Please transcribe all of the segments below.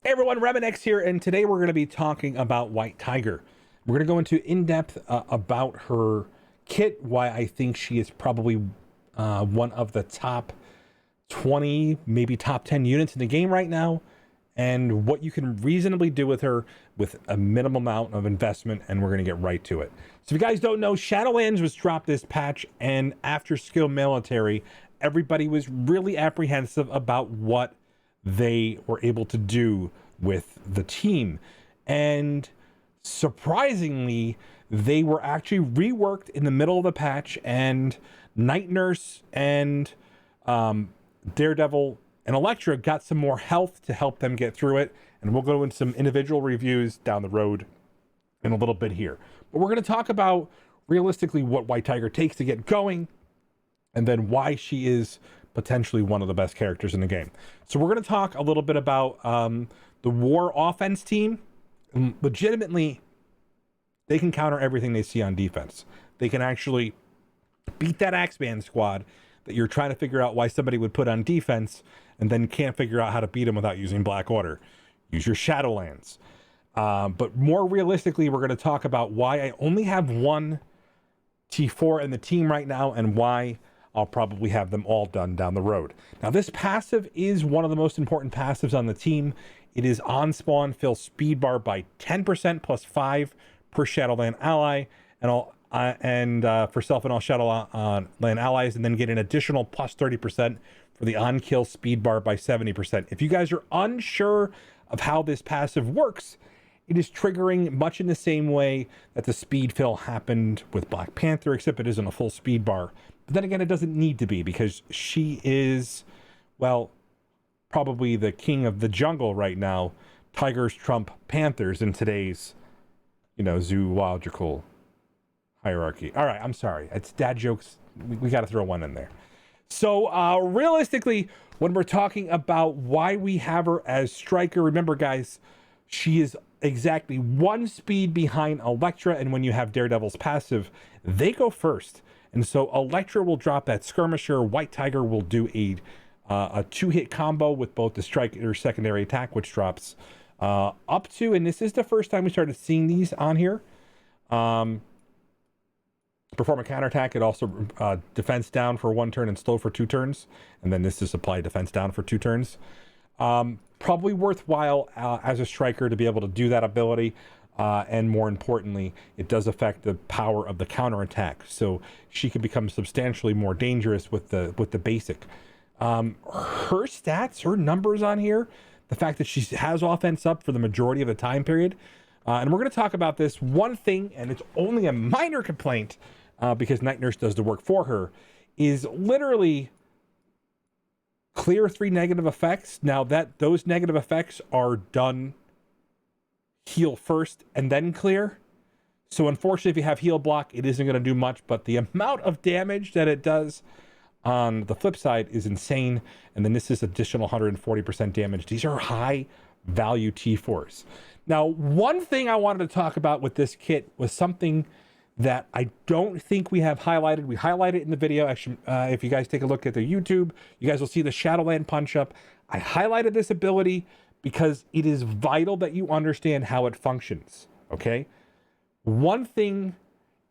Hey everyone, RemanX here, and today we're going to be talking about White Tiger. We're going to go into in-depth about her kit, why I think she is probably one of the top 20, maybe top 10 units in the game right now, and what you can reasonably do with her with a minimum amount of investment, and we're going to get right to it. So if you guys don't know, Shadowlands was dropped this patch, and after Skill Military, everybody was really apprehensive about what they were able to do with the team. And surprisingly, they were actually reworked in the middle of the patch, and Night Nurse and Daredevil and Elektra got some more health to help them get through it. And we'll go into some individual reviews down the road in a little bit here. But we're going to talk about realistically what White Tiger takes to get going, and then why she is potentially one of the best characters in the game. So we're going to talk a little bit about the War offense team. Legitimately, they can counter everything they see on defense. They can actually beat that Axeman squad that you're trying to figure out why somebody would put on defense and then can't figure out how to beat them without using Black Order. Use your Shadowlands. But more realistically, we're going to talk about why I only have one T4 in the team right now and why I'll probably have them all done down the road. Now, this passive is one of the most important passives on the team. It is on spawn, fill speed bar by 10% plus 5 per Shadowland ally, and for self and all Shadowland allies, and then get an additional plus 30% for the on kill speed bar by 70%. If you guys are unsure of how this passive works, it is triggering much in the same way that the speed fill happened with Black Panther, except it isn't a full speed bar. But then again, it doesn't need to be, because she is, well, probably the king of the jungle right now. Tigers trump panthers in today's, zoological hierarchy. All right, I'm sorry. It's dad jokes. We got to throw one in there. So realistically, when we're talking about why we have her as striker, remember, guys, she is exactly one speed behind Elektra, and when you have Daredevil's passive, they go first. And so Elektra will drop that skirmisher. White Tiger will do a two-hit combo with both the strike or secondary attack, which drops up to, and this is the first time we started seeing these on here. Perform a counterattack. It also defense down for 1 turn and slow for 2 turns. And then this is apply defense down for 2 turns. Probably worthwhile as a striker to be able to do that ability. And more importantly, it does affect the power of the counterattack. So she can become substantially more dangerous with the basic. Her stats, her numbers on here, the fact that she has offense up for the majority of the time period. And we're going to talk about this one thing, and it's only a minor complaint because Night Nurse does the work for her, is literally clear 3 negative effects. Now that those negative effects are done heal first and then clear. So unfortunately, if you have heal block, it isn't going to do much, but the amount of damage that it does on the flip side is insane. And then this is additional 140% damage. These are high value T4s. Now, one thing I wanted to talk about with this kit was something that I don't think we have highlighted. We highlighted it in the video. Actually, if you guys take a look at the YouTube, you guys will see the Shadowland punch up. I highlighted this ability because it is vital that you understand how it functions, okay? One thing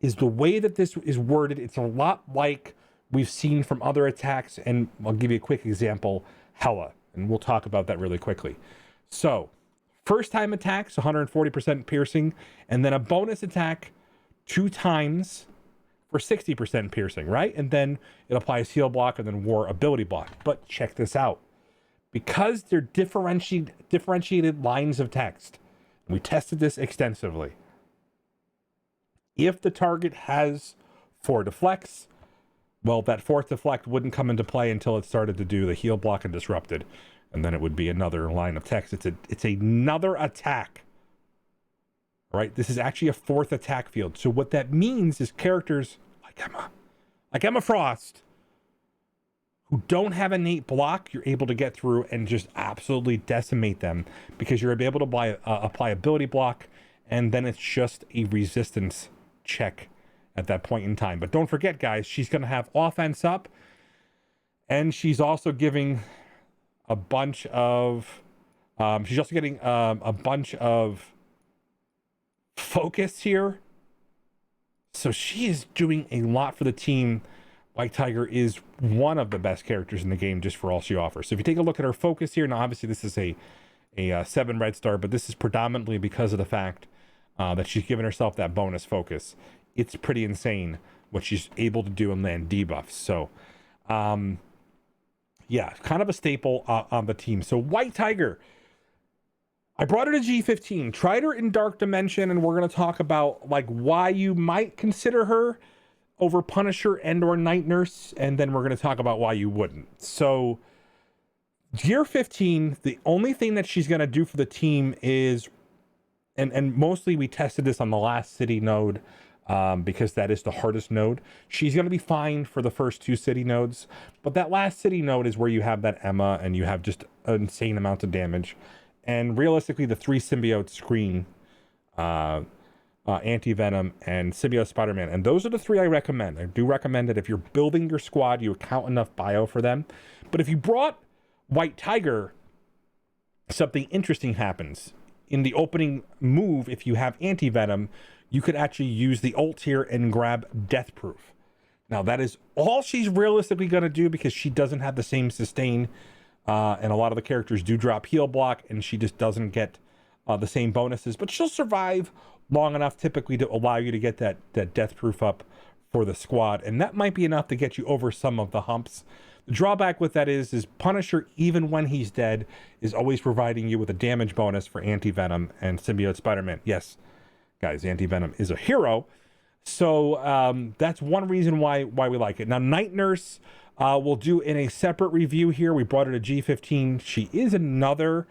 is the way that this is worded. It's a lot like we've seen from other attacks, and I'll give you a quick example, Hela, and we'll talk about that really quickly. So, first time attacks, 140% piercing, and then a bonus attack 2 times for 60% piercing, right? And then it applies heal block and then war ability block. But check this out. Because they're differentiated lines of text, we tested this extensively. If the target has 4 deflects, well, that 4th deflect wouldn't come into play until it started to do the heal block and disrupted. And then it would be another line of text. It's another attack. All right, this is actually a 4th attack field. So what that means is characters like Emma Frost, who don't have innate block, you're able to get through and just absolutely decimate them because you're able to apply ability block, and then it's just a resistance check at that point in time. But don't forget, guys, she's going to have offense up, and she's also giving a bunch of She's also getting a bunch of focus here. So she is doing a lot for the team. White Tiger is one of the best characters in the game just for all she offers. So if you take a look at her focus here, now obviously this is a 7 red star, but this is predominantly because of the fact that she's given herself that bonus focus. It's pretty insane what she's able to do and land debuffs. So yeah, kind of a staple on the team. So White Tiger, I brought her to G15, tried her in Dark Dimension, and we're going to talk about like why you might consider her over Punisher and or Night Nurse, and then we're going to talk about why you wouldn't. So Gear 15, the only thing that she's going to do for the team is, and mostly we tested this on the last city node, because that is the hardest node. She's going to be fine for the first 2 city nodes, but that last city node is where you have that Emma and you have just an insane amount of damage. And realistically, the 3 symbiotes screen, Anti-Venom and Symbiote Spider-Man. And those are the 3 I recommend. I do recommend that if you're building your squad, you account enough bio for them. But if you brought White Tiger, something interesting happens. In the opening move, if you have Anti-Venom, you could actually use the ult here and grab Death Proof. Now, that is all she's realistically going to do because she doesn't have the same sustain. And a lot of the characters do drop heal block, and she just doesn't get the same bonuses. But she'll survive long enough typically to allow you to get that Death Proof up for the squad. And that might be enough to get you over some of the humps. The drawback with that is Punisher, even when he's dead, is always providing you with a damage bonus for Anti-Venom and Symbiote Spider-Man. Yes, guys, Anti-Venom is a hero. So that's one reason why we like it. Now, Night Nurse, we'll do in a separate review here. We brought her to G15. She is another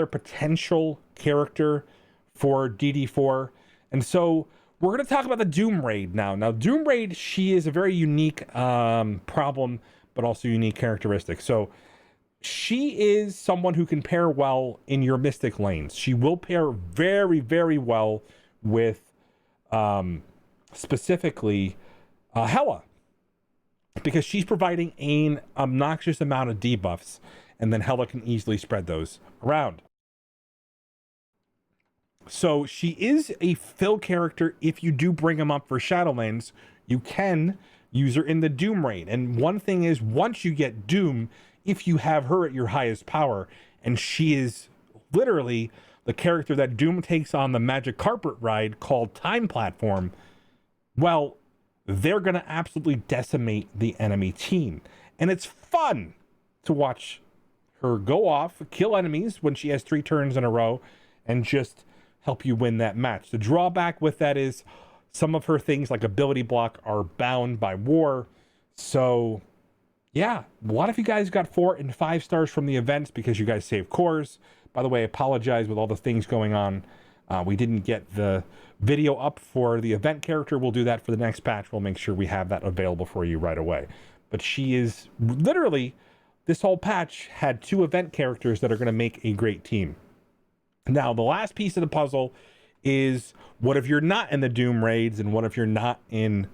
potential character for DD4. And so we're going to talk about the Doom Raid now. Now, Doom Raid, she is a very unique problem, but also unique characteristic. So she is someone who can pair well in your Mystic lanes. She will pair very, very well with specifically Hela, because she's providing an obnoxious amount of debuffs, and then Hela can easily spread those around. So she is a fill character. If you do bring them up for Shadowlands, you can use her in the Doom Raid. And one thing is, once you get Doom, if you have her at your highest power, and she is literally the character that Doom takes on the magic carpet ride called Time Platform, well, they're going to absolutely decimate the enemy team. And it's fun to watch her go off, kill enemies when she has 3 turns in a row, and just help you win that match. The drawback with that is some of her things like ability block are bound by war. So yeah, a lot of you guys got 4 and 5 stars from the events because you guys saved cores. By the way, I apologize with all the things going on. We didn't get the video up for the event character. We'll do that for the next patch. We'll make sure we have that available for you right away. But she is literally, this whole patch had 2 event characters that are going to make a great team. Now, the last piece of the puzzle is, what if you're not in the Doom Raids, and what if you're not in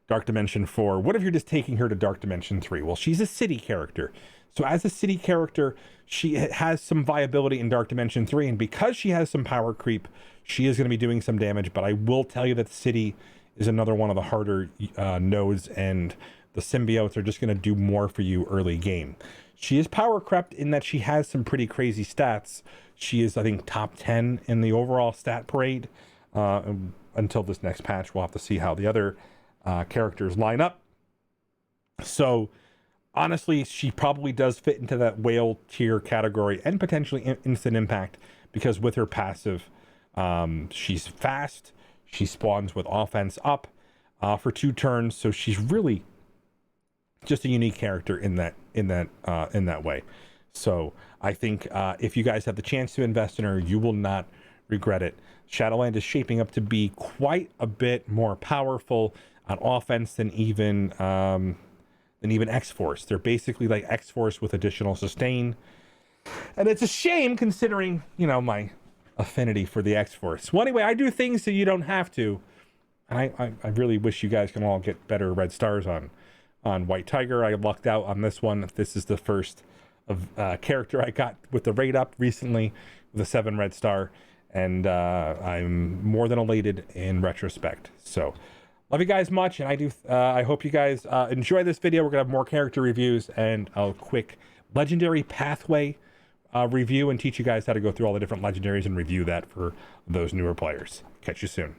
Dark Dimension 4? What if you're just taking her to Dark Dimension 3? Well, she's a city character. So as a city character, she has some viability in Dark Dimension 3, and because she has some power creep, she is going to be doing some damage. But I will tell you that the city is another one of the harder nodes, and the symbiotes are just going to do more for you early game. She is power crept in that she has some pretty crazy stats. She is, I think, top 10 in the overall stat parade. Until this next patch, we'll have to see how the other characters line up. So honestly, she probably does fit into that whale tier category and potentially instant impact, because with her passive, she's fast. She spawns with offense up for 2 turns. So she's really just a unique character in that way. So I think if you guys have the chance to invest in her, you will not regret it. Shadowland is shaping up to be quite a bit more powerful on offense than even X-Force. They're basically like X-Force with additional sustain. And it's a shame considering, you know, my affinity for the X-Force. Well, anyway, I do things so you don't have to. And I really wish you guys can all get better red stars on White Tiger. I lucked out on this one. This is the first character I got with the rate up recently with a 7 red star, and I'm more than elated in retrospect. So love you guys much, and I hope you guys enjoy this video. We're gonna have more character reviews and a quick legendary pathway review, and teach you guys how to go through all the different legendaries and review that for those newer players. Catch you soon.